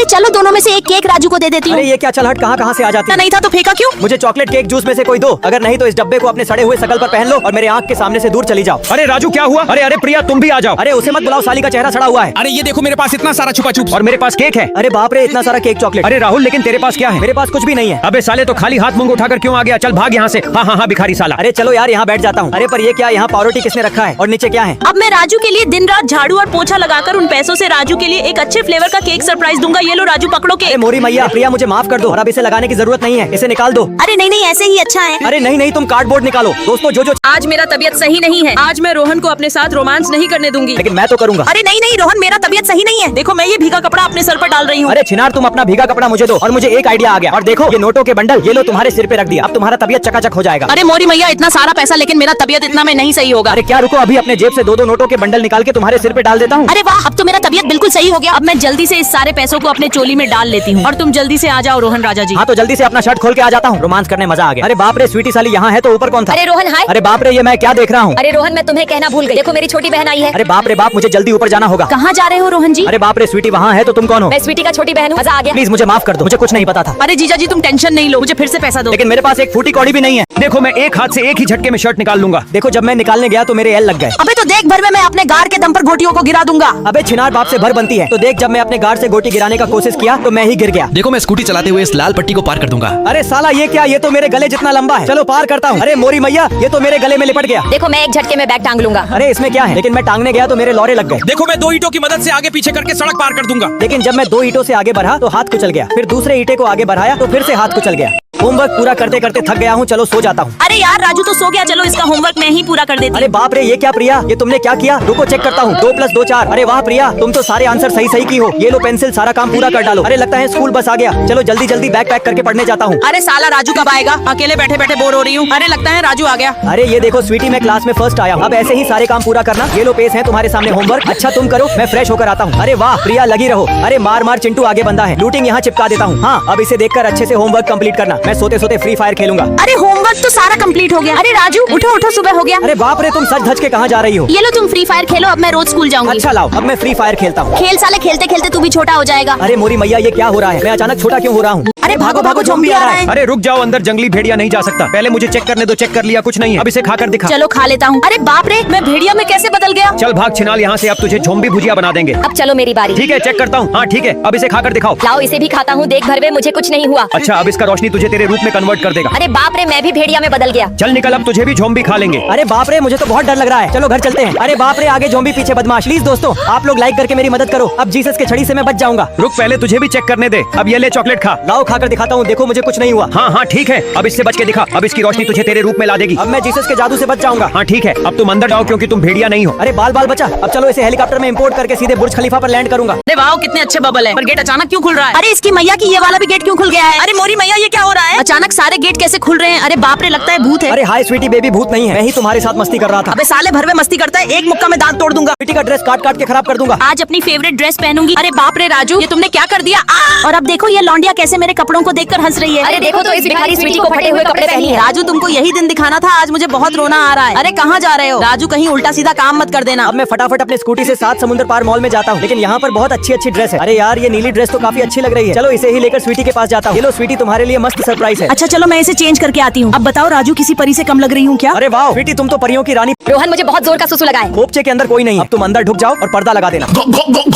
चलो दोनों में से एक केक राजू को दे देती हूँ। अरे ये क्या चलहट कहाँ से आ जाती है? नहीं था तो फेंका क्यों? मुझे चॉकलेट केक जूस में से कोई दो, अगर नहीं तो इस डब्बे को अपने सड़े हुए शकल पर पहन लो और मेरे आँख के सामने से दूर चली जाओ। अरे राजू क्या हुआ? अरे प्रिया तुम भी आ जाओ। अरे उसे मत बुलाओ, साली का चेहरा सड़ा हुआ है। अरे ये देखो मेरे पास इतना सारा छुपा छुप और मेरे पास केक है। अरे बाप रे, इतना सारा केक चॉकलेट। अरे राहुल लेकिन तेरे पास क्या है? मेरे पास कुछ भी नहीं है। अबे साले तो खाली हाथ मुंह उठाकर क्यों आ गया? चल भाग यहाँ से। हाँ भिखारी साला। अरे चलो यार यहाँ बैठ जाता हूँ। अरे पर ये क्या, यहाँ पावरोटी किसने रखा है और नीचे क्या है? अब मैं राजू के लिए दिन रात झाड़ू और पोछा लगाकर उन पैसों से राजू के लिए एक अच्छे फ्लेवर का केक सरप्राइज दूंगा। ये लो राजू पकड़ो केक। अरे मोरी मैया, प्रिया मुझे माफ कर दो और अब इसे लगाने की जरूरत नहीं है, इसे निकाल दो। अरे नहीं ऐसे ही अच्छा है। अरे नहीं तुम कार्डबोर्ड निकालो। दोस्तों जो आज मेरा तबीयत सही नहीं है। आज मैं रोहन को अपने साथ रोमांस नहीं करने दूंगी। लेकिन मैं तो करूंगा। अरे नहीं रोहन, मेरा तबीयत सही नहीं है। देखो मैं ये भीगा कपड़ा अपने सर पर डाल रही हूँ। अरे छिनार, तुम अपना भीगा कपड़ा मुझे दो और मुझे एक आइडिया आ गया। और देखो ये नोटों के बंडल, ये लो तुम्हारे सिर पे रख दिया। अब तुम्हारा तबीयत चकाचक हो जाएगा। अरे मोरी मैया, इतना सारा पैसा लेकिन मेरा तबीयत इतना में नहीं सही होगा। अरे क्या रुको, अभी अपने जेब से दो नोटों के बंडल निकाल के तुम्हारे सिर पे डाल देता हूँ। अरे वाह, अब तो मेरा तबीयत बिल्कुल सही हो गया। अब मैं जल्दी से इस सारे पैसों को अपने चोली में डाल लेती हूँ और तुम जल्दी से आ जाओ रोहन राजा जी। हाँ तो जल्दी से अपना शर्ट खोल के आ जाता हूँ, रोमांस करने मजा आ गया। अरे बाप रे, स्वीटी साली यहाँ है तो ऊपर कौन था? अरे रोहन हाय। अरे बाप रे, ये मैं क्या देख रहा हूँ? अरे रोहन मैं तुम्हें कहना भूल गई, देखो मेरी छोटी बहन आई है। अरे बाप रे बाप, मुझे जल्दी ऊपर जाना होगा। कहाँ जा रहे हो रोहन जी? अरे बाप रे, स्वीटी वहाँ है तो तुम कौन हो? मैं स्वीटी का छोटी बहन हूँ, मजा आ गया। प्लीज मुझे माफ कर दो, मुझे कुछ नहीं पता था। अरे जीजा जी तुम टेंशन नहीं लो, मुझे फिर से पैसा दो। लेकिन मेरे पास एक फूटी कौड़ी भी नहीं है। देखो मैं एक हाथ से एक ही झटके में शर्ट निकाल लूंगा। देखो जब मैं निकालने गया तो मेरे एल लग गए। अबे तो देख भर में मैं अपने गार के दम पर गोटियों को गिरा दूंगा। अबे छिनार, बाप से भर बनती है। तो देख जब मैं अपने गार से गोटी गिराने का कोशिश किया तो मैं ही गिर गया। देखो मैं स्कूटी चलाते हुए इस लाल पट्टी को पार कर दूंगा। अरे साला ये क्या, ये तो मेरे गले जितना लंबा है। चलो पार करता हूँ। अरे मोरी मैया, ये तो मेरे गले में लिपट गया। देखो मैं एक झटके में बैग टांग लूंगा। अरे इसमें क्या है? लेकिन मैं टांगने गया तो मेरे लौरे लग गए। देखो मैं 2 ईंटों की मदद से आगे पीछे करके सड़क पार कर दूंगा। लेकिन जब मैं 2 ईंटों से आगे बढ़ा तो हाथ कुचल गया। फिर दूसरे ईंटे को आगे बढ़ाया तो फिर से हाथ कुचल गया। होमवर्क पूरा करते करते थक गया हूँ, चलो सो जाता हूँ। अरे यार राजू तो सो गया, चलो इसका होमवर्क मैं ही पूरा कर देती हूँ। अरे बाप रे, ये क्या प्रिया, ये तुमने क्या किया? रुको चेक करता हूँ। 2 + 2 4। अरे वाह प्रिया, तुम तो सारे आंसर सही की हो। ये लो पेंसिल, सारा काम पूरा कर डालो। अरे लगता है स्कूल बस आ गया। चलो जल्दी बैग पैक करके पढ़ने जाता हूँ। अरे साला राजू कब आएगा? अकेले बैठे बैठे बोर हो रही हूँ। अरे लगता है राजू आ गया। अरे ये देखो स्वीटी, मैं क्लास में फर्स्ट आया हूँ। अब ऐसे ही सारे काम पूरा करना। ये लो पेज है तुम्हारे सामने होमवर्क। अच्छा तुम करो, मैं फ्रेश होकर आता हूँ। अरे वाह प्रिया लगी रहो। अरे मार चिंटू आगे बंदा है, लूटिंग यहाँ चिपका देता हूँ। हाँ अब इसे देखकर अच्छे से होमवर्क कंप्लीट करना। मैं सोते सोते फ्री फायर खेलूंगा। अरे होमवर्क तो सारा कंप्लीट हो गया। अरे राजू उठो सुबह हो गया। अरे बाप रे, तुम सच धज के कहाँ जा रही हो? ये लो तुम फ्री फायर खेलो, अब मैं रोज स्कूल जाऊंगी। अच्छा लाओ, अब मैं फ्री फायर खेलता हूँ। खेल साले खेलते खेलते तू भी छोटा हो जाएगा। अरे मोरी मैया, ये क्या हो रहा है? मैं अचानक छोटा क्यों हो रहा हूँ? अरे भागो ज़ॉम्बी आ रहा है। अरे रुक जाओ, अंदर जंगली भेड़िया नहीं जा सकता। पहले मुझे चेक करने दो। चेक कर लिया, कुछ नहीं है। अब इसे खाकर दिखा। चलो खा लेता हूँ। अरे बाप रे, मैं भेड़िया में कैसे बदल गया? चल भाग छिनाल यहाँ से, अब तुझे ज़ॉम्बी भुजिया बना देंगे। अब चलो मेरी बारी। ठीक है चेक करता हूँ। हाँ ठीक है, अब इसे खाकर दिखाओ। लाओ इसे भी खाता हूँ, देख भर में मुझे कुछ नहीं हुआ। अच्छा अब इसका रोशनी तुझे तेरे रूप में कन्वर्ट कर देगा। अरे बाप रे, मैं भी भेड़िया में बदल गया। चल निकल, अब तुझे भी ज़ॉम्बी खा लेंगे। अरे बाप रे, मुझे तो बहुत डर लग रहा है। चलो घर चलते हैं। अरे बाप रे, आगे ज़ॉम्बी पीछे बदमाश। प्लीज दोस्तों आप लोग लाइक करके मेरी मदद करो। अब जीसस के छड़ी से मैं बच जाऊंगा। रुक, पहले तुझे भी चेक करने दे। अब ये ले चॉकलेट खा। लाओ खाकर दिखाता हूँ, देखो मुझे कुछ नहीं हुआ। हाँ ठीक है, अब इससे बच के दिखा। अब इसकी रोशनी तुझे तेरे रूप में ला देगी। अब मैं जीसस के जादू से बच जाऊंगा। हाँ ठीक है, अब तुम अंदर जाओ क्योंकि तुम भेड़िया नहीं हो। अरे बाल बचा। अब चलो इसे हेलीकॉप्टर में इंपोर्ट करके सीधे बुर्ज खलीफा पर लैंड करूंगा। अरे वाह कितने अच्छे बबल है। पर गेट अचानक क्यों खुल रहा है? अरे इसकी मैया की ये वाला भी गेट क्यों खुल गया है? अरे मोरी मैया, ये क्या हो रहा है? अचानक सारे गेट कैसे खुल रहे हैं? अरे बाप रे, लगता है भूत है। अरे हाय स्वीटी बेबी, भूत नहीं है, मैं ही तुम्हारे साथ मस्ती कर रहा था। अबे साले भर में मस्ती करता है, एक मुक्का में दांत तोड़ दूंगा। स्वीटी का ड्रेस काट के खराब कर दूंगा। आज अपनी फेवरेट ड्रेस पहनूंगी। अरे बाप रे राजू, ये तुमने क्या कर दिया? और अब देखो ये लौंडिया कैसे मेरे कपड़ों को देखकर हंस रही है। अरे देखो तो इस भिखारी स्वीटी को फटे हुए कपड़े पहनी है। राजू तुमको यही दिन दिखाना था, आज मुझे बहुत रोना आ रहा है। अरे कहाँ जा रहे हो राजू? कहीं उल्टा सीधा काम मत कर देना। अब मैं फटाफट अपने स्कूटी से 7 समुद्र पार मॉल में जाता हूँ। लेकिन यहाँ पर बहुत अच्छी ड्रेस है। अरे यार ये नीली ड्रेस तो काफी अच्छी लग रही है। चलो इसे ही लेकर स्वीटी के पास जाता हूँ। चलो स्वीटी, तुम्हारे लिए मस्त सरप्राइज है। अच्छा चलो मैं इसे चेंज करके आती हूँ। अब बताओ राजू, किसी परी से कम लग रही हूँ क्या? अरे वाह स्वीटी, तुम तो परियों की रानी। रोहन मुझे बहुत जोर का सुसु लगा है। खोपचे के अंदर कोई नहीं है। अब तुम अंदर ढुक जाओ और पर्दा लगा देना।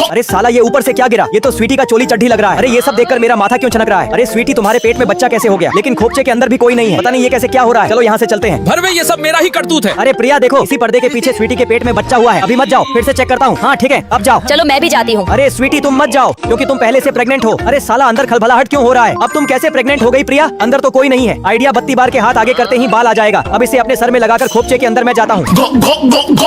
अरे साला, ये ऊपर से क्या गिरा? ये तो स्वीटी का चोली चड्ढी लग रहा है। अरे ये सब देखकर मेरा माथा क्यों छनक रहा है? अरे स्वीटी, तुम्हारे पेट में बच्चा कैसे हो गया? लेकिन खोपचे के अंदर भी कोई नहीं है। पता नहीं ये कैसे क्या हो रहा है। चलो यहाँ से चलते हैं। भर में ये सब मेरा ही करतूत है। अरे प्रिया देखो, इसी पर्दे के पीछे स्वीटी के पेट में बच्चा हुआ है। अभी मत जाओ, फिर से चेक करता हूँ। हाँ ठीक है, अब जाओ। चलो मैं भी जाती हूँ। अरे स्वीटी तुम मत जाओ, क्योंकि तुम पहले से प्रेग्नेंट हो। अरे साला, अंदर खलबलाहट क्यों हो रहा है? अब तुम कैसे प्रेग्नेंट हो गई प्रिया? अंदर तो कोई नहीं है। आइडिया, 32 बार के हाथ आगे करते ही बाल आ जाएगा। अब इसे अपने सर में लगाकर खोपचे के अंदर मैं जाता हूँ।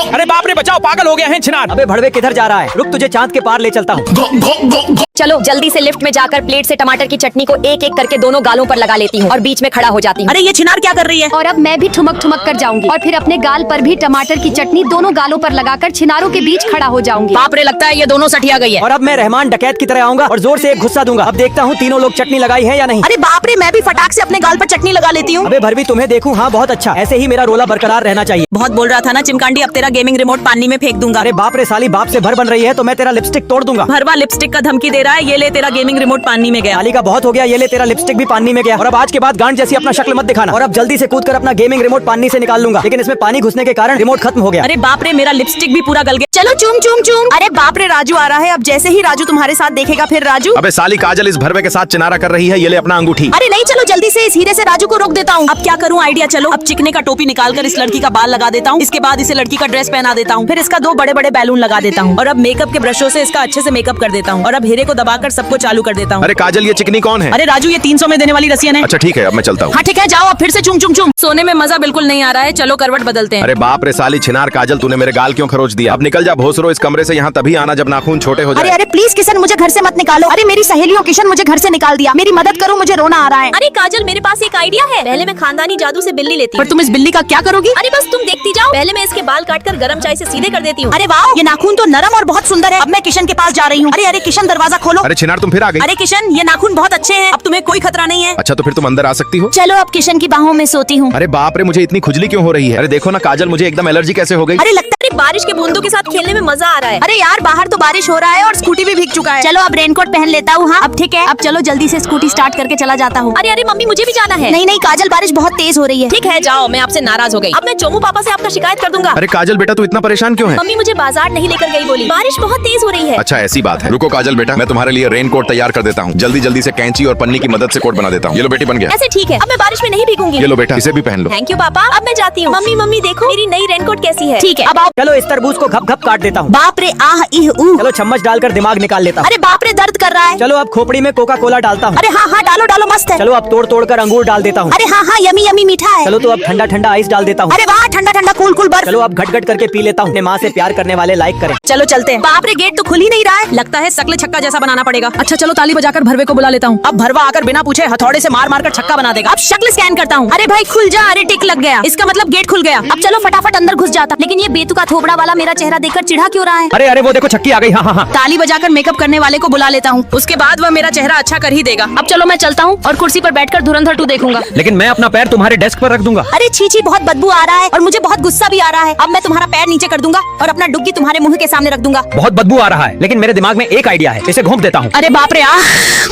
अरे बाप रे, बचाओ, पागल हो गया है छिनार। अबे भड़वे किधर जा रहा है? रुक, तुझे चांद के पार ले चलता हूँ। चलो जल्दी से लिफ्ट में जाकर प्लेट से टमाटर की चटनी को एक एक करके दोनों गालों पर लगा लेती हूँ और बीच में खड़ा हो जाती हूँ। अरे ये छिनार क्या कर रही है? और अब मैं भी ठुमक कर जाऊंगी और फिर अपने गाल पर भी टमाटर की चटनी दोनों गालों पर लगाकर छिनारों के बीच खड़ा हो जाऊंगी। बाप रे, लगता है ये दोनों सठिया गई है। और अब मैं रहमान डकैत की तरह आऊंगा और जोर से एक गुस्सा दूंगा। अब देखता हूँ तीनों लोग चटनी लगाई है या नहीं। अरे बाप बाप रे, मैं भी फटाक से अपने गाल पर चटनी लगा लेती हूँ। अबे भरवी, तुम्हें देखूं, हाँ बहुत अच्छा, ऐसे ही मेरा रोला बरकरार रहना चाहिए। बहुत बोल रहा था ना चिमकांडी, अब तेरा गेमिंग रिमोट पानी में फेंक दूंगा। अरे बाप रे साली, बाप से भर बन रही है तो मैं तेरा लिपस्टिक तोड़ दूंगा। भरवा लिपस्टिक का धमकी दे रहा है, ये ले तेरा गेमिंग रिमोट पानी में गया। साली का बहुत हो गया, ये ले तेरा लिपस्टिक भी पानी में गया। और अब आज के बाद गांड जैसी अपना शक्ल मत दिखाना। और अब जल्दी से कूद कर अपना गेमिंग रिमोट पानी से निकाल लूंगा, लेकिन इसमें पानी घुसने के कारण रिमोट खत्म हो गया। अरे बाप रे, मेरा लिपस्टिक भी पूरा गल गया। चलो चूम चूम चूम। अरे बाप रे, राजू आ रहा है। अब जैसे ही राजू तुम्हारे साथ देखेगा फिर राजू। अबे साली, काजल इस भरवे के साथ चिनारा कर रही है, ये ले अपना अंगूठी। अरे नहीं, चलो जल्दी से इस हीरे से राजू को रोक देता हूँ। अब क्या करूँ आइडिया, चलो अब चिकने का टोपी निकाल कर इस लड़की का बाल लगा देता हूँ। इसके बाद इसे लड़की का ड्रेस पहना देता हूँ। फिर इसका 2 बड़े बड़े बैलून लगा देता हूँ और अब मेकअप के ब्रशों से इसका अच्छे से मेकअप कर देता हूँ और अब हीरे को दबाकर सबको चालू कर देता हूँ। अरे काजल, ये चिकनी कौन है? अरे राजू, ये 300 में देने वाली रसियन है। अच्छा ठीक है, अब मैं चलता हूँ। हाँ ठीक है, जाओ अब फिर से चुम चुम चुम। सोने में मजा बिल्कुल नहीं आ रहा है, चलो करवट बदलते हैं। अरे बाप रे साली छिनार काजल, तूने मेरे गाल क्यों खरोच दिया? अब निकल जा भोसरो इस कमरे से, यहाँ तभी आना जब नाखून छोटे हो अरे जाए। अरे प्लीज किशन, मुझे घर से मत निकालो। अरे मेरी सहेलियों किशन मुझे घर से निकाल दिया, मेरी मदद करो, मुझे रोना आ रहा है। अरे काजल, मेरे पास एक आइडिया है। पहले मैं खानदानी जादू से बिल्ली लेती पर हूँ। तुम इस बिल्ली का क्या करोगी? अरे बस तुम देखती जाओ। पहले मैं इसके बाल काटकर गरम चाय से सीधे कर देती हूँ। अरे वाह, ये नाखून तो नरम और बहुत सुंदर है। अब मैं किशन के पास जा रही हूँ। अरे अरे किशन, दरवाजा खोलो। अरे छिनार, तुम फिर आ गई? अरे किशन, ये नाखून बहुत अच्छे हैं, अब तुम्हें कोई खतरा नहीं है। अच्छा तो फिर तुम अंदर आ सकती हो। चलो अब किशन की बाहों में सोती हूँ। अरे बाप रे, मुझे इतनी खुजली क्यों हो रही है? अरे देखो ना काजल, मुझे एकदम एलर्जी कैसे हो गई? अरे लगता है बारिश के बूंदों के साथ खेलने में मजा आ रहा है। अरे यार, बाहर तो बारिश हो रहा है और स्कूटी भी भीग चुका है। चलो अब रेनकोट पहन लेता हूँ। हाँ अब ठीक है, अब चलो जल्दी से स्कूटी स्टार्ट करके चला जाता हूँ। अरे अरे मम्मी, मुझे भी जाना है। नहीं नहीं काजल, बारिश बहुत तेज हो रही है। ठीक है, जाओ, मैं आपसे नाराज हो गई। अब मैं चोमू पापा से आपका शिकायत कर दूंगा। अरे काजल बेटा, तू इतना परेशान क्यों है? मम्मी मुझे बाजार नहीं लेकर गई, बोली बारिश बहुत तेज हो रही है। अच्छा ऐसी बात है, रुको काजल बेटा, मैं तुम्हारे लिए रेन कोट तैयार कर देता हूँ। जल्दी जल्दी से कैंची और पन्नी की मदद से कोट बना देता हूँ। ये लो बेटी, बन गया। ऐसे ठीक है, अब मैं बारिश में नहीं भीगूंगी। ये लो बेटा, इसे भी पहन लो। थैंक यू पापा, अब मैं जाती हूँ। मम्मी मम्मी देखो, मेरी नई रेनकोट कैसी है। ठीक है, अब आओ। चलो इस तरबूज को घप घप काट देता हूँ। बाप रे, आह इह ऊ। चलो चम्मच डालकर दिमाग निकाल लेता हूँ। अरे बाप रे, दर्द कर रहा है। चलो अब खोपड़ी में कोका कोला डालता हूँ। अरे हाँ हाँ, डालो डालो, मस्त है। चलो अब तोड़ तोड़ कर अंगूर डाल देता हूँ। अरे हाँ हाँ, यमी यमी मीठा है। चलो तो अब ठंडा ठंडा आइस डाल देता हूँ। अरे वाह, ठंडा ठंडा कूल कूल बर्फ। चलो अब घट घट करके पी लेता हूँ। अपने माँ से प्यार करने वाले लाइक करें। चलो चलते हैं। बाप रे, गेट तो खुल ही नहीं रहा है, लगता है शकले छक्का जैसा बनाना पड़ेगा। अच्छा चलो ताली बजाकर भरवे को बुला लेता हूँ। अब भरवा आकर बिना पूछे हथौड़े से मार मार कर छक्का बना देगा। अब शक्ल स्कैन करता हूँ। अरे भाई खुल जा, अरे टिक लग गया, इसका मतलब गेट खुल गया। अब चलो फटाफट अंदर घुस जाता। लेकिन ये बेतुका थोबड़ा वाला मेरा चेहरा देखकर चिढ़ा क्यों रहा है? अरे अरे वो देखो छक्की आ गई। हाँ हाँ हाँ। ताली बजाकर मेकअप करने वाले को बुला लेता हूँ, उसके बाद वह मेरा चेहरा अच्छा कर ही देगा। अब चलो मैं चलता हूँ और कुर्सी पर बैठकर धुरंधर 2 देखूंगा। लेकिन मैं अपना पैर तुम्हारे डेस्क पर रख दूंगा। अरे छी छी, बहुत बदबू आ रहा है और मुझे बहुत गुस्सा भी आ रहा है। अब मैं तुम्हारा पैर नीचे कर दूंगा और अपना डुग्गी तुम्हारे मुंह के सामने रख दूंगा। बहुत बदबू आ रहा है, लेकिन मेरे दिमाग में एक आइडिया है, इसे घोंप देता हूँ। अरे बाप रे,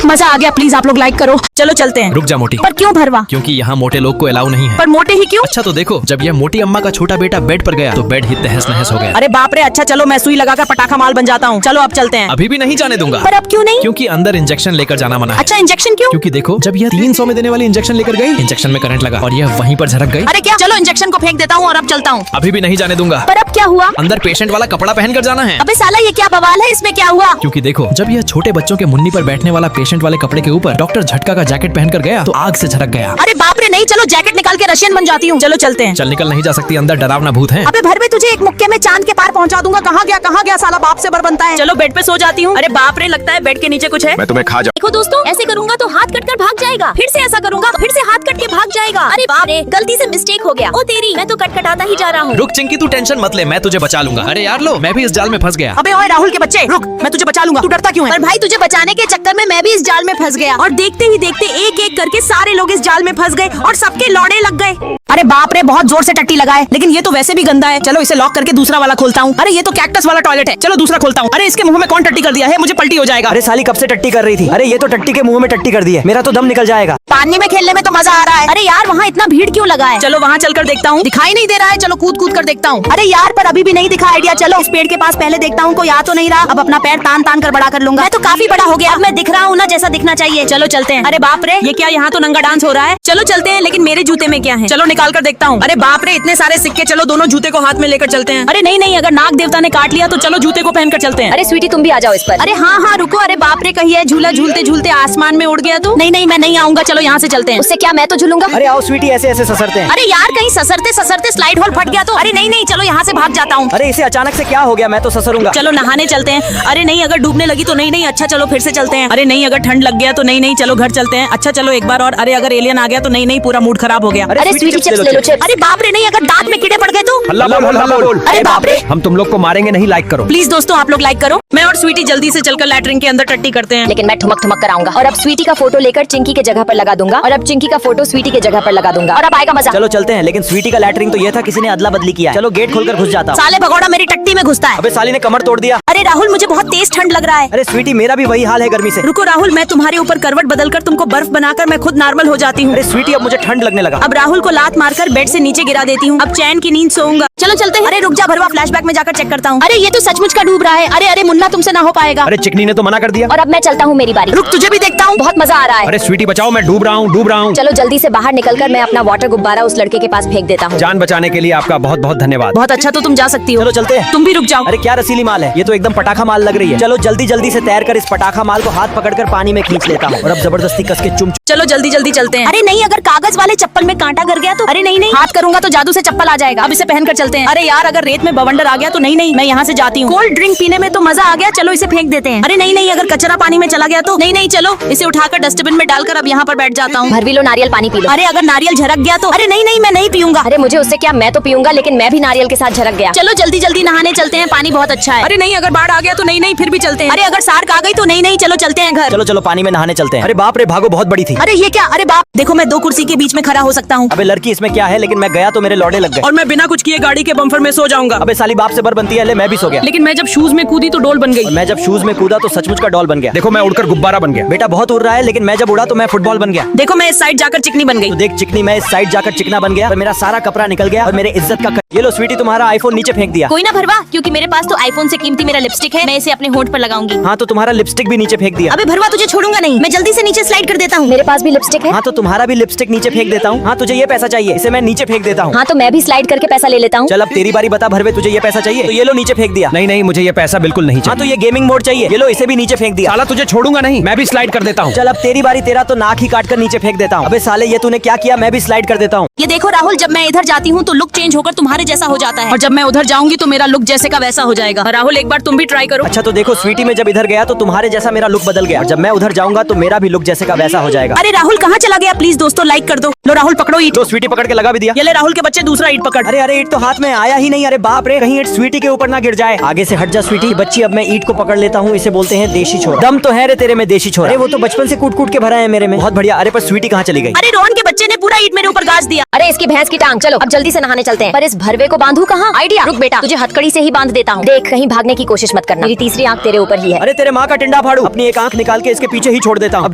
मजा आ गया। प्लीज आप लोग लाइक करो। चलो चलते हैं। रुक जा मोटी, पर क्यों भरवा? क्योंकि यहाँ मोटे लोग को अलाउ नहीं है। पर मोटे ही क्यों? अच्छा तो देखो, जब यह मोटी अम्मा का छोटा बेटा बेड पर गया तो बेड ही तहस नहस हो गया। अरे बाप रे, अच्छा चलो मैं सुई लगाकर पटाखा माल बन जाता हूँ। चलो अब चलते हैं। अभी भी नहीं जाने दूंगा। पर अब क्यों नहीं? क्योंकि अंदर इंजेक्शन लेकर जाना मना है। अच्छा इंजेक्शन क्यों? क्योंकि देखो, जब यह 300 में देने वाली इंजेक्शन लेकर गई, इंजेक्शन में करंट लगा और यह वहीं पर झरक गई। अरे क्या? चलो इंजेक्शन को फेंक देता हूँ और अब चलता हूँ। अभी भी नहीं जाने दूंगा। पर अब क्या हुआ? अंदर पेशेंट वाला कपड़ा पहन कर जाना है। अबे साला, ये क्या बवाल है? इसमें क्या हुआ? क्योंकि देखो, जब यह छोटे बच्चों के मुन्नी पर बैठने वाला पेशेंट वाले कपड़े के ऊपर डॉक्टर झटका का जैकेट पहनकर गया तो आग से झरक गया। अरे बाप रे, नहीं, चलो जैकेट निकाल के रशियन बन जाती हूँ। चलो चलते हैं। चल निकल नहीं जा सकती, अंदर डरावना भूत है। अबे भरवे, तुझे एक मुक्के में चांद के पार पहुंचा दूंगा। कहाँ गया साला, बाप से बर बनता है। चलो बेड पे सो जाती हूँ। अरे बाप रे, लगता है बेड के नीचे कुछ है। मैं तुम्हें खा जा। देखो दोस्तों, ऐसे करूंगा तो हाथ कटकर भाग जाएगा, फिर से ऐसा करूंगा तो फिर से हाथ कट के भाग जाएगा। अरे बाप रे, गलती से मिस्टेक हो गया। ओ तेरी, मैं तो कटकटाता ही जा रहा हूँ। रुक चिंकी, तू टेंशन मत ले, मैं तुझे बचा लूंगा। अरे यार लो, मैं भी इस जाल में फंस गया। अबे ओए राहुल के बच्चे, रुक, मैं तुझे बचा लूंगा। तू डरता क्यों है? पर भाई, तुझे बचाने के चक्कर में मैं भी इस जाल में फंस गया और देखते ही देखते एक एक करके सारे लोग इस जाल में फंस गए और सबके लौड़े लग गए। अरे बाप रे, बहुत जोर से टट्टी लगाए, लेकिन ये तो वैसे भी गंदा है। चलो इसे लॉक करके दूसरा वाला खोलता हूँ। अरे ये तो कैक्टस वाला टॉयलेट है, चलो दूसरा खोलता हूँ। अरे इसके मुंह में कौन टट्टी कर दिया है? मुझे पलटी हो जाएगा। अरे साली कब से टट्टी कर रही थी? अरे ये तो टट्टी के मुंह में टट्टी कर दी है, मेरा तो दम निकल जाएगा। पानी में खेलने में तो मजा आ रहा है। अरे यार, वहाँ इतना भीड़ क्यों लगा है? चलो वहाँ चलकर देखता हूँ। दिखाई नहीं दे रहा है, चलो कूद कूद कर देखता हूँ। अरे यार, पर अभी भी नहीं दिखा आइडिया। चलो इस पेड़ के पास पहले देखता हूँ, कोई आ तो नहीं रहा। अब अपना पैर तान तान कर बड़ा कर लूंगा। मैं तो काफी बड़ा हो गया, अब मैं दिख रहा हूँ ना जैसा दिखना चाहिए। चलो चलते हैं। अरे बाप रे, ये क्या, यहाँ तो नंगा डांस हो रहा है। चलो चलते हैं, लेकिन मेरे जूते में क्या है? चलो निकाल कर देखता हूँ। अरे बाप रे, इतने सारे सिक्के। चलो दोनों जूते को हाथ में लेकर चलते हैं। अरे नहीं नहीं, अगर नाग देवता ने काट लिया तो चलो जूते को पहन कर चलते हैं। अरे स्वीटी, तुम भी आ जाओ इस पर। अरे हाँ हाँ रुको। अरे बाप रे, कहीं है झूला झूलते झूलते आसमान में उड़ गया तो? नहीं नहीं, मैं नहीं आऊंगा। चलो यहाँ से चलते हैं। उससे क्या, मैं तो झूलूंगा। अरे आओ स्वीटी, ऐसे ऐसे ससरते हैं। अरे यार, कहीं ससरते ससरते स्लाइड होल फट गया तो? अरे नहीं नहीं, चलो यहाँ से भाग जाता हूँ। अरे इसे अचानक से क्या हो गया? मैं तो ससरूंगा। चलो नहाने चलते हैं। अरे नहीं, अगर डूबने लगी तो? नहीं नहीं, अच्छा चलो फिर से चलते हैं। अरे नहीं, अगर ठंड लग गया तो? नहीं नहीं, चलो घर चलते हैं। अच्छा चलो एक बार और। अरे अगर एलियन आ गया तो? नहीं नहीं, पूरा मूड खराब हो गया। अरे स्वीटी चिप्स ले लो चिप्स। अरे बाप रे नहीं, अगर दांत में कीड़े पड़ गए तो? हल्ला बोल हल्ला बोल। अरे बाप रे। हम तुम लोग को मारेंगे नहीं, लाइक करो। प्लीज दोस्तों आप लोग लाइक करो। मैं और स्वीटी जल्दी से चलकर लैट्रिन के अंदर टट्टी करते हैं। लेकिन मैं ठुमक ठुमक कराऊंगा। और अब स्वीटी का फोटो लेकर चिंकी के जगह पर लगा दूंगा, और अब चिंकी का फोटो स्वीटी के जगह पर लगा दूंगा, और अब आएगा मजा। चलो चलते हैं, लेकिन स्वीटी का लैटरिन तो ये था, किसी ने अदला बदली किया। चलो गेट खोलकर घुस जाता हूँ। साले भगोड़ा मेरी टट्टी में घुसता है। अबे साली ने कमर तोड़ दिया। अरे राहुल मुझे बहुत तेज ठंड लग रहा है। अरे स्वीटी मेरा भी वही हाल है गर्मी से। रुको राहुल, मैं तुम्हारे ऊपर करवट बदलकर तुमको बर्फ बनाकर मैं खुद नॉर्मल हो जाती हूँ। अरे स्वीटी अब मुझे ठंड लगने लगा। अब राहुल को लात मारकर बेड से नीचे गिरा देती हूँ। अब चैन की नींद सोऊंगा। चलो चलते हैं। अरे रुक जा भरवा, फ्लैशबैक में जाकर चेक करता हूँ। अरे ये तो सचमुच का डूब रहा है। अरे अरे मुन्ना तुमसे ना हो पाएगा। अरे चिकनी ने तो मना कर दिया। और अब मैं चलता हूँ, मेरी बारी। रुक तुझे भी देखता हूँ। बहुत मजा आ रहा है। अरे स्वीटी बचाओ, मैं डूब रहा हूँ डूब रहा हूँ। चलो जल्दी से बाहर निकलकर मैं अपना वाटर गुब्बारा उस लड़के के पास फेंक देता हूँ। जान बचाने के लिए आपका बहुत बहुत धन्यवाद। बहुत अच्छा, तो तुम जा सकती हो। चलो चलते हैं। तुम भी रुक जाओ। अरे क्या रसीली माल है, ये तो एकदम पटाखा माल लग रही है। चलो जल्दी जल्दी से तैर कर इस पटाखा माल को हाथ पकड़कर पानी में खींच लेता हूँ, और अब जबरदस्ती कस के चुम। चलो जल्दी जल्दी चलते हैं। अरे नहीं, अगर कागज वाले चप्पल में कांटा गर गया तो? अरे नहीं नहीं, हाथ करूंगा तो जादू से चप्पल आ जाएगा। अब इसे पहनकर चलते हैं। अरे यार अगर रेत में बवंडर आ गया तो? नहीं नहीं, मैं यहाँ से जाती हूँ। कोल्ड ड्रिंक पीने में तो मजा आ गया, चलो इसे फेंक देते हैं। अरे नहीं नहीं, अगर कचरा पानी में चला गया तो? नहीं नहीं, चलो इसे उठाकर डस्टबिन में डालकर अब यहाँ पर बैठ जाता हूँ। भरवी लो, नारियल पानी पी लो। अरे अगर नारियल झरक गया तो? अरे नहीं नहीं, मैं नहीं पीऊंगा। अरे मुझे उससे क्या, मैं तो पीऊंगा, लेकिन मैं भी नारियल के साथ झरक गया। चलो जल्दी जल्दी नहाने चलते हैं, पानी बहुत अच्छा है। अरे नहीं, अगर बाढ़ आ गया तो? नहीं नहीं, फिर भी चलते हैं। अरे अगर सार्क आ गई तो? नहीं नहीं, चलो चलते हैं घर। चलो चलो पानी में नहाने चलते हैं। अरे बाप रे, भागो, बहुत बड़ी थी। अरे ये क्या? अरे बाप, देखो मैं 2 कुर्सी के बीच में खड़ा हो सकता हूँ। अबे लड़की इसमें क्या है, लेकिन मैं गया तो मेरे लौड़े लग गए। और मैं बिना कुछ किए गाड़ी के बम्पर में सो जाऊंगा। अबे साली बाप से बर बनती है, ले मैं भी सो गया। लेकिन मैं जब शूज में कूदी तो डोल बन और गई। मैं जब शूज में कूदा तो सचमुच का डॉल बन गया। देखो मैं उड़कर गुब्बारा बन गया। बेटा बहुत उड़ रहा है, लेकिन मैं जब उड़ा तो मैं फुटबॉल बन गया। देखो मैं इस साइड जाकर चिकनी बन गई। तो देख चिकनी, मैं इस साइड जाकर चिकना बन गया और मेरा सारा कपड़ा निकल गया और मेरे इज्जत का ये लो स्वीटी, तुम्हारा आईफोन नीचे फेंक दिया। कोई ना भरवा, क्योंकि मेरे पास तो आईफोन से कीमती मेरा लिपस्टिक है, मैं इसे अपने होंठ पर लगाऊंगी। हाँ तो तुम्हारा लिपस्टिक भी नीचे फेंक दिया। अबे भरवा तुझे छोड़ूंगा नहीं, मैं जल्दी से नीचे स्लाइड कर देता हूँ। मेरे पास भी लिपस्टिक है। हाँ तो तुम्हारा भी लिपस्टिक नीचे फेंक देता हूँ। हाँ तुझे ये पैसा चाहिए, इसे मैं नीचे फेंक देता हूँ। हाँ तो मैं भी स्लाइड करके पैसा ले लेता हूँ। चल अब तेरी बारी, बता भरवे, तुझे ये पैसा चाहिए? तो ये लो नीचे फेंक दिया। नहीं नहीं, मुझे ये पैसा बिल्कुल नहीं हाँ चाहिए। तो ये गेमिंग मोड चाहिए, ये लो इसे भी नीचे फेंक दिया। साला तुझे छोड़ूंगा नहीं, मैं भी स्लाइड कर देता हूँ। चल अब तेरी बारी, तेरा तो नाक ही काट कर नीचे फेंक देता हूँ। अबे साले ये तूने क्या किया, मैं भी स्लाइड कर देता हूँ। ये देखो राहुल, जब मैं इधर जाती हूँ तो लुक चेंज होकर तुम्हारे जैसा हो जाता है, और जब मैं उधर जाऊंगी तो मेरा लुक जैसे का वैसा हो जाएगा। राहुल एक बार तुम भी ट्राई करो। अच्छा तो देखो स्वीटी में जब इधर गया तो तुम्हारे जैसा मेरा लुक बदल गया, और जब मैं उधर जाऊंगा तो मेरा भी लुक जैसे का वैसा हो जाएगा। अरे राहुल कहाँ चला गया? प्लीज दोस्तों लाइक कर दो। लो राहुल पकड़ो ईट। तो स्वीटी पकड़ के लगा भी दिया। ये ले राहुल के बच्चे दूसरा ईट पकड़। अरे अरे ईट तो हाथ में आया ही नहीं। अरे बाप रे, कहीं ईट स्वीटी के ऊपर ना गिर जाए। आगे से हट जा स्वीटी बच्ची, अब मैं ईट को पकड़ लेता हूँ। इसे बोलते हैं देशी छोरा। दम तो है रे तेरे में देशी छोरा। अरे वो तो बचपन से कूट कूट के भरा है मेरे में। बहुत बढ़िया। अरे पर स्वीटी कहाँ चली गई? अरे रोहन के बच्चे ने पूरा ईट मेरे ऊपर गाज दिया। अरे इसकी भैंस की टांग। चलो अब जल्दी से नहाने चलते हैं। पर इस भरवे को बांधू कहाँ? आइडिया। रुक बेटा, तुझे हथकड़ी से ही बांध देता हूँ। देख कहीं भागने की कोशिश मत करना, मेरी तीसरी आंख तेरे ऊपर ही है। अरे तेरे माँ का टिंडा फाड़ू, अपनी एक आंख निकाल के इसके पीछे ही छोड़ देता हूँ। अब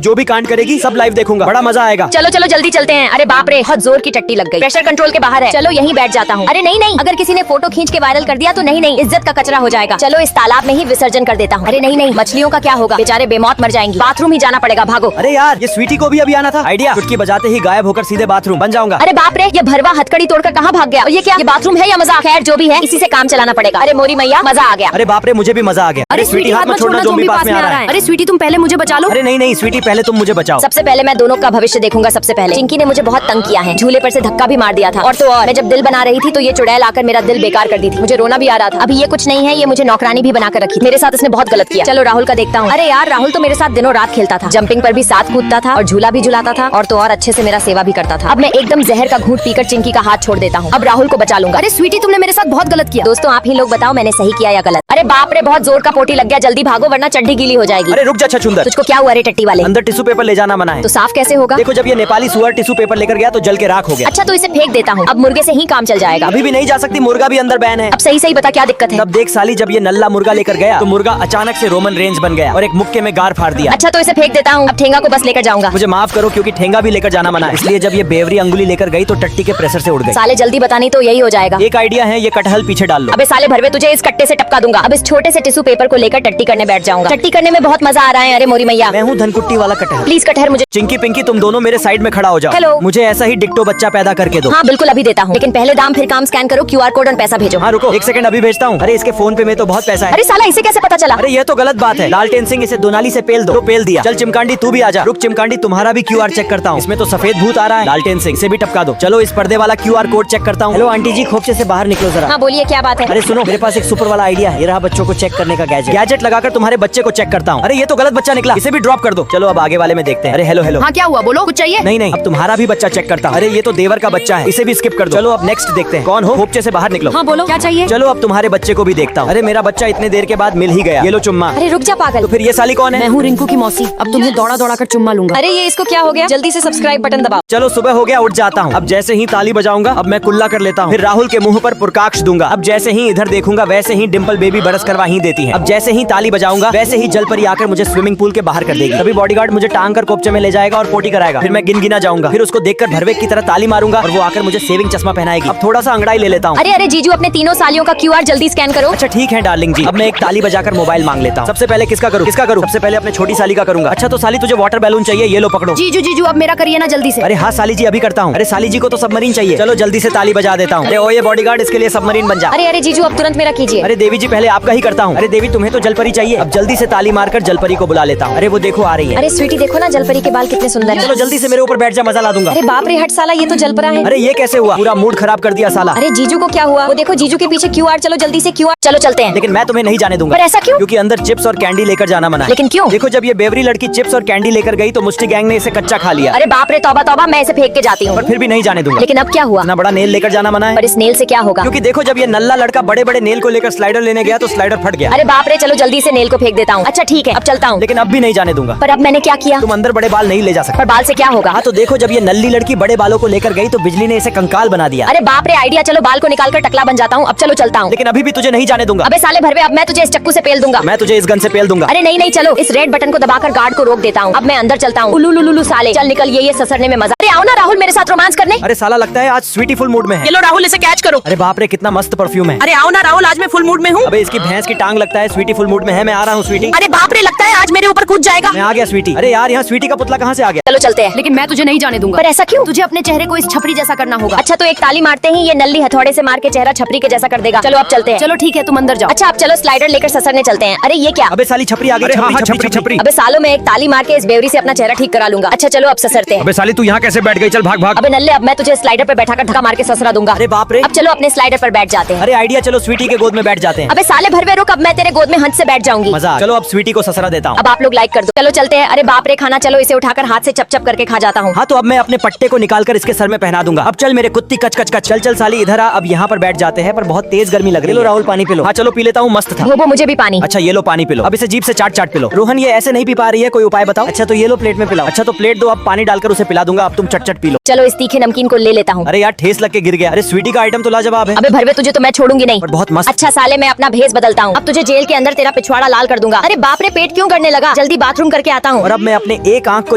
जो भी कांड करेगी सब लाइव देखूंगा, बड़ा मजा आएगा। चलो चलो जल्दी चलते हैं। अरे बाप रे, बहुत जोर की टट्टी लग गई, प्रेशर कंट्रोल के बाहर है। चलो यहीं बैठ जाता हूँ। अरे नहीं नहीं, अगर किसी ने फोटो खींच के वायरल कर दिया तो? नहीं नहीं, इज्जत का कचरा हो जाएगा। चलो इस तालाब में ही विसर्जन कर देता हूँ। अरे नहीं नहीं, मछलियों का क्या होगा, बेचारे बेमौत मर जाएंगी। बाथरूम ही जाना पड़ेगा, भागो। अरे यार ये स्वीटी को भी अभी आना था। आइडिया, चुटकी बजाते ही गायब होकर सीधे बाथरूम बन जाऊंगा। अरे बाप रे, ये भरवा हथकड़ी तोड़कर कहाँ भाग गया? और ये क्या, ये बाथरूम है या मजाक? खैर जो भी है, इसी से काम चलाना पड़ेगा। अरे मोरी मैया, मजा आ गया। अरे बाप रे, मुझे भी मजा आ गया। अरे स्वीटी हाथ मत छोड़ना, ज़ोंबी पास में आ रहा है। अरे स्वीटी तुम पहले मुझे बचा लो। अरे नहीं नहीं स्वीटी, पहले तुम मुझे बचाओ। सबसे पहले मैं दोनों का भविष्य देखूंगा। सबसे पहले चिंकी ने मुझे बहुत तंग किया है, झूले पर से धक्का भी मार दिया था। और तो और मैं जब दिल बना रही थी तो ये चुड़ैल आकर मेरा दिल बेकार कर दी थी, मुझे रोना भी आ रहा था। अभी ये कुछ नहीं है, ये मुझे नौकरानी भी बनाकर रखी। मेरे साथ इसने बहुत गलत किया। चलो राहुल का देखता हूँ। अरे यार राहुल तो मेरे साथ दिनों रात खेलता था, जंपिंग पर भी साथ कूदता था और झूला भी झुलाता था, और तो और अच्छे से मेरा सेवा भी करता था। अब मैं एकदम जहर का घूंट पीकर चिंकी का हाथ छोड़ देता हूँ। अब राहुल को बचा लूंगा। अरे स्वीटी तुमने मेरे साथ बहुत गलत किया। दोस्तों आप ही लोग बताओ मैंने सही किया या गलत? अरे बाप रे, बहुत जोर का पोटी लग गया, जल्दी भागो वरना चड्डी गीली हो जाएगी। अरे रुक जा छछूंदर, तुझको क्या हुआ रे टट्टी वाले? अंदर टिश्यू पेपर ले जाना मना है। तो साफ कैसे होगा? देखो जब ये नेपाली सुअर टिश्यू पेपर लेकर गया तो जल के राख हो गया। अच्छा तो इसे फेंक देता हूँ, अब मुर्गे से ही काम चल जाएगा। अभी भी नहीं जा सकती, मुर्गा भी अंदर बैन है। अब सही सही बता क्या दिक्कत है? तब देख साली, जब ये नल्ला मुर्गा लेकर गया तो मुर्गा अचानक से रोमन रेंज बन गया और एक मुक्के में गार फाड़ दिया। अच्छा तो इसे फेंक देता हूँ, अब ठेंगा को बस लेकर जाऊंगा। मुझे माफ करो क्योंकि ठेंगा भी लेकर जाना मना है, इसलिए जब ये बेवरी अंगुली लेकर गई तो टट्टी के प्रेशर से उड़ गई। साले जल्दी बतानी तो यही हो जाएगा। एक आइडिया है, ये कटहल पीछे डाल लो। अबे साले भरवे, तुझे इस कट्टे से टपका दूंगा। अब इस छोटे से टिश्यू पेपर को लेकर टट्टी करने बैठ जाऊंगा। टट्टी करने में बहुत मजा आ रहा है। अरे मोरी मैया, मैं हूँ धनकुट्टी वाला कटहल। प्लीज कटहर मुझे। चिंकी पिंकी तुम दोनों मेरे साइड में खड़ा हो जाओ। हेलो। मुझे ऐसा ही डिक्टो बच्चा पैदा करके दो। हाँ बिल्कुल अभी देता हूँ, लेकिन पहले दाम फिर काम स्कैन करो, QR कोड और पैसा भेजो। हाँ रुको 1 सेकंड, अभी भेजता हूँ। अरे इसके फोन पे में तो बहुत पैसा है। अरे साला इसे कैसे पता चला? अरे ये तो गलत बात है। लालटेन सिंह इसे दोनाली से पेल दो। तो पेल दिया। चल चिमकांडी तू भी आ जा। रुक चिमकांडी, तुम्हारा भी QR चेक करता हूँ। इसमें तो सफेद भूत आ रहा है। लालटेन सिंह से भी टपका दो। चलो इस पर्दे वाला QR कोड चेक करता हूँ। हेलो आंटी जी, खोपचे से बाहर निकलो जरा। हाँ बोलिए क्या बात है? अरे सुनो, मेरे पास एक सुपर वाला आइडिया है। ये रहा बच्चों को चेक करने का गैजेट। गैजेट लगाकर तुम्हारे बच्चे को चेक करता हूँ। अरे ये तो गलत बच्चा निकला, इसे भी ड्रॉप कर दो। चलो अब आगे वाले में देखते हैं। अरे हेलो हेलो। हाँ क्या हुआ, बोलो कुछ चाहिए? नहीं नहीं, अब तुम्हारा भी बच्चा चेक करता हूँ। अरे ये तो देवर का बच्चा है, इसे भी स्किप कर दो। चलो अब नेक्स्ट देखते हैं कौन हो। होपचे से बाहर निकलो। हाँ बोलो क्या चाहिए। चलो अब तुम्हारे बच्चे को भी देखता हूँ। अरे मेरा बच्चा इतने देर के बाद मिल ही गया। ये लो चुम्मा। अरे रुक जा पागल। तो फिर ये साली कौन मैं है? हूँ रिंकू की मौसी, अब तुम्हें दौड़ा दौड़ा कर चुम्मा लूंगा। अरे ये इसको क्या हो गया? जल्दी से सब्सक्राइब बटन दबाओ। चलो सुबह हो गया, उठ जाता हूँ। अब जैसे ही ताली बजाऊंगा अब मैं कुल्ला कर लेता हूँ। फिर राहुल के मुंह पर पुरकाक्ष दूंगा। अब जैसे ही इधर देखूंगा वैसे ही डिम्पल बेबी बरस करवा ही देती है। अब जैसे ही ताली बजाऊंगा वैसे ही जल परी आकर मुझे स्विमिंग पूल के बाहर कर देगी। तभी बॉडीगार्ड मुझे टांग कर कोपचे में ले जाएगा और पोटी कराएगा। फिर मैं गिनगिना जाऊंगा। फिर उसको देखकर भरवेक की तरह ताली मारूंगा और वो आकर मुझे सेविंग चश्मा पहनाएगी। अब थोड़ा सा अंगड़ाई ले लेता हूँ। अरे जीजू अपने तीनों सालियों का QR जल्दी स्कैन करो। अच्छा ठीक है डार्लिंग जी। अब मैं एक ताली बजाकर मोबाइल मांग लेता हूँ। सबसे पहले किसका करूँ? सबसे पहले अपने छोटी साली का करूंगा। अच्छा तो साली तुझे वाटर बैलून चाहिए, ये लो पकड़ो। जीजू जीजू अब मेरा करिए ना जल्दी से। अरे हाँ साली जी अभी करता हूँ। अरे साली जी को तो सबमरीन चाहिए। चलो जल्दी से ताली बजा देता हूँ। अरे ओ ये बॉडीगार्ड इसके लिए सबमरीन बन जा। अरे जीजू अब तुरंत मेरा कीजिए। अरे देवी जी पहले आपका ही करता हूँ। अरे देवी तुम्हें तो जलपरी चाहिए। अब जल्दी से ताली मारकर जलपरी को बुला लेता हूँ। अरे वो देखो आ रही है। अरे स्वीटी देखो ना जलपरी के बाल कितने सुंदर हैं। चलो जल्दी से मेरे ऊपर बैठ जा, मजा ला दूंगा। अरे बाप रे हट साला, ये तो जलपरा है। अरे ये कैसे हुआ? पूरा मूड खराब कर दिया साला। अरे जीजू को क्या हुआ? वो देखो जीजू के पीछे QR। चलो जल्दी से QR। चलो चलते हैं। लेकिन मैं तुम्हें नहीं जाने दूंगा। पर ऐसा क्यों? क्योंकि अंदर चिप्स और कैंडी लेकर जाना मना है। लेकिन क्यों? देखो जब ये बेवरी लड़की चिप्स और कैंडी लेकर गई तो मुस्टी गैंग ने इसे कच्चा खा लिया। अरे बाप रे तौबा तौबा, मैं इसे फेंक के जाती हूँ। पर फिर भी नहीं जाने दूंगा। लेकिन अब क्या हुआ? इतना बड़ा नेल लेकर जाना मना है। पर इस नेल से क्या होगा? क्योंकि देखो जब ये नल्ला लड़का बड़े बड़े नेल को लेकर स्लाइडर लेने गया तो स्लाइडर फट गया। अरे बाप रे चलो जल्दी से नेल को फेंक देता हूँ। अच्छा ठीक है अब चलता हूँ। लेकिन अब भी नहीं जाने दूंगा। पर अब मैंने क्या किया? तुम अंदर बड़े बाल नहीं ले जा सकते। पर बाल से क्या होगा? हाँ तो देखो जब ये नल्ली लड़की बड़े बालों को लेकर गई तो बिजली ने इसे कंकाल बना दिया। अरे बाप रे आइडिया। चलो बाल को निकाल कर टकला बन जाता हूँ। अब चलो चलता हूँ। लेकिन अभी भी तुझे नहीं जाने दूंगा। अबे साले भरवे, अब मैं तुझे इस चक्कू से पेल दूंगा। मैं तुझे इस गन से पेल दूंगा। अरे नहीं चलो इस रेड बटन को दबाकर गार्ड को रोक देता हूँ। अब मैं अंदर चलता हूँ। उल्लू साले चल निकल, ये ससरने में मजा। अरे आओ ना राहुल मेरे साथ रोमांस करने। अरे साला लगता है आज स्वीटी फुल मूड में है। ये लो राहुल, इसे कैच करो। अरे बाप रे कितना मस्त परफ्यूम है। अरे आओ ना राहुल, आज मैं फुल मूड में हूँ। अबे इसकी भैंस की टांग लगता है स्वीटी फुल मूड में है। मैं आ रहा हूँ स्वीटी। अरे बाप रे, लगता है आज मेरे ऊपर कूद जाएगा। मैं आ गया स्वीटी। अरे यार यहाँ स्वीटी का पुतला कहाँ से आ गया? चलो चलते हैं। लेकिन मैं तुझे नहीं जाने दूंगा। पर ऐसा क्यों? तुझे अपने चेहरे को इस छपरी जैसा करना होगा। अच्छा तो एक ताली मारते ही ये नल्ली हथौड़े से मार के चेहरा छपरी के जैसा कर देगा। चलो अब चलते हैं। चलो ठीक है तुम अंदर जाओ। अच्छा अब चलो स्लाइडर लेकर ससरने चलते हैं। अरे ये क्या? अबे साली छपरी आ गई। अरे हाँ हाँ, छपरी छपरी। अबे सालों में एक ताली मार के इस बेवरी से अपना चेहरा ठीक करा लूंगा। अच्छा चलो अब ससरते हैं। अबे साली तू यहाँ कैसे बैठ गई? चल भाग भाग। अबे नल्ले अब मैं तुझे स्लाइडर पर बैठाकर धक्का मार के ससरा दूंगा। अरे बाप रे। अब चलो अपने स्लाइडर पर बैठ जाते हैं। अरे आइडिया, चलो स्वीटी के गोद में बैठ जाते हैं। अबे साले भरवे रुक, अब मैं तेरे गोद में हंस से बैठ जाऊंगी। मजा। चलो अब स्वीटी को ससरा देता हूँ। अब आप लोग लाइक कर दो। चलो चलते हैं। अरे बाप रे खाना, चलो इसे उठाकर हाथ से चप करके खा जाता हूँ। हाँ तो अब मैं अपने पट्टे को निकालकर इसके सर में पहना दूंगा। अब चल मेरे कुत्ती कच कच कच। चल चल साली इधर आ। अब यहाँ पर बैठ जाते हैं पर बहुत तेज गर्मी लग रही है। लो राहुल पानी पी लो। हाँ चलो पी लेता हूँ, मस्त था। वो मुझे भी पानी। अच्छा ये लो पानी पी लो। अब इसे जीभ से चाट पी लो। रोहन ये ऐसे नहीं पी पा रही है, कोई उपाय बताओ। अच्छा तो ये लो प्लेट में पिलाओ। अच्छा तो प्लेट दो, अब पानी डालकर उसे पिला दूंगा। अब तुम चट पी लो। चलो इस तीखे नमकीन को ले लेता हूँ। अरे यार ठेस लग के गिर गया। अरे स्वीटी का आइटम तो लाजवाब है। अबे भरवे तुझे तो मैं छोड़ूंगी नहीं। पर बहुत मस्त। अच्छा साले मैं अपना भेस बदलता हूँ। अब तुझे जेल के अंदर तेरा पिछवाड़ा लाल कर दूंगा। अरे बाप रे पेट क्यों करने लगा? जल्दी बाथरूम करके आता हूँ। और अब मैं अपने एक आंख को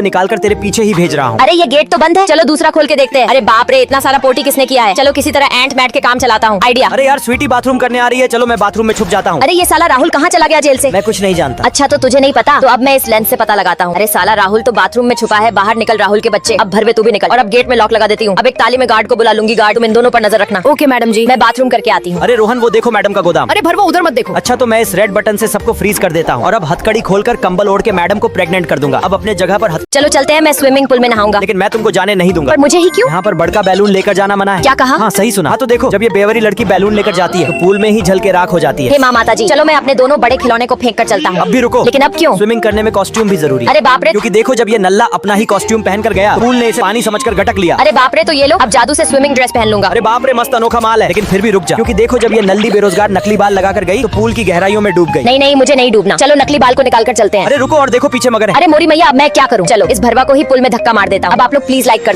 निकालकर तेरे पीछे ही भेज रहा हूँ। अरे ये गेट तो बंद है। चलो दूसरा खोल के देखते हैं। अरे बाप रे इतना सारा पोटी किसने किया है? चलो किसी तरह एंट मैट के काम चलाता हूँ। आइडिया। अरे यार स्वीटी बाथरूम करने आ रही है, चलो मैं बाथरूम में छुप जाता हूँ। अरे ये साला राहुल कहाँ चला गया जेल से? मैं कुछ नहीं जानता। अच्छा तो तुझे नहीं पता, तो अब मैं इस लेंस से पता लगाता हूँ। अरे साला राहुल तो बाथरूम में छुपा है। बाहर निकल राहुल के बच्चे। अब भरवे तू भी निकल। और अब गेट में लॉक लगा देती हूँ। अब एक ताली में गार्ड को बुला लूंगी। गार्ड तुम इन दोनों पर नजर रखना। ओके मैडम जी। मैं बाथरूम करके आती हूँ। अरे रोहन वो देखो मैडम का गोदाम। अरे भरवा उधर मत देखो। अच्छा तो मैं इस रेड बटन से सबको फ्रीज कर देता हूँ और अब हथकड़ी खोलकर कंबल ओढ़ के मैडम को प्रेग्नेंट कर दूंगा। अब अपने जगह पर चलो चलते हैं। मैं स्विमिंग पूल में नहाऊंगा। लेकिन मैं तुमको जाने नहीं दूंगा। पर मुझे ही क्यों? यहाँ पर बड़का बैलून लेकर जाना मना है। क्या कहा? हाँ सही सुना। हाँ तो देखो जब ये बेवरी लड़की बैलून लेकर जाती है तो पूल में ही झल के राख हो जाती है। हे माँ माता जी, चलो मैं अपने दोनों बड़े खिलौने को फेंक कर चलता हूँ। अब भी रुको। लेकिन अब क्यों? स्विमिंग करने में कॉस्ट्यूम भी जरूरी है। अरे बाप रे। क्योंकि देखो जब ये नल्ला अपना ही कॉस्ट्यूम पहन कर गया, पूल ने इसे पानी समझकर गटक लिया। अरे बाप रे, तो ये लो अब जादू से स्विमिंग ड्रेस पहन लूंगा। अरे बाप रे मस्त अनोखा माल है। लेकिन फिर भी रुक जा, क्योंकि देखो जब ये नल्ली बेरोजगार नकली बाल लगाकर गई तो पूल की गहराइयों में डूब गई। नहीं मुझे नहीं डूबना। चलो नकली बाल को निकाल कर चलते हैं। अरे रुको और देखो पीछे मगर है। अरे मोरी मैया अब मैं क्या करूँ? चलो इस भरवा को ही पुल में धक्का मार देता हूँ। अब आप लोग प्लीज लाइक कर